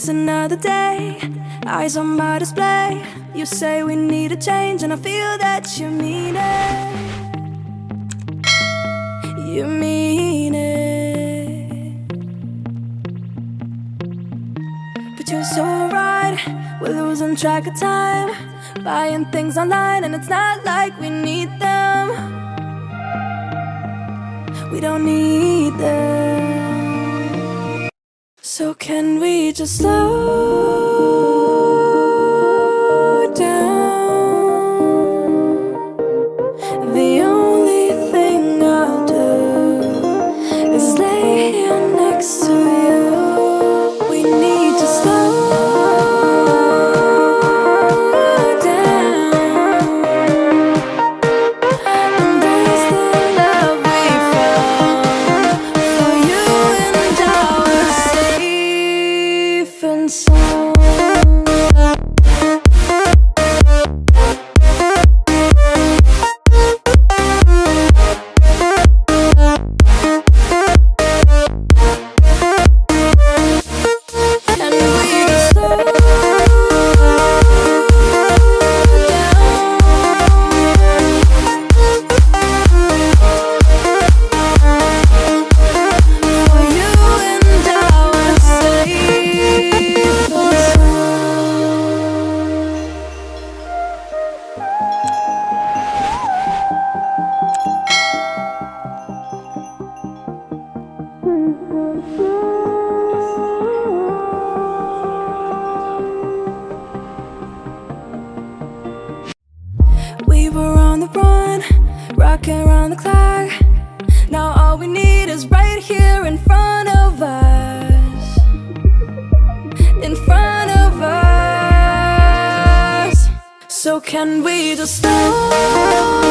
Just another day, eyes on my display. You say we need a change, and I feel that you mean it. You mean it. But you're so right, we're losing track of time, buying things online, and it's not like we need them. We don't need them. So can we just slow down? The only thing I'll do is lay here next to you. We need to slow down. Embrace the love we found. For you and I were safe and sound. We were on the run, rocking around the clock. Now all we need is right here in front of us. In front of us. So can we just slow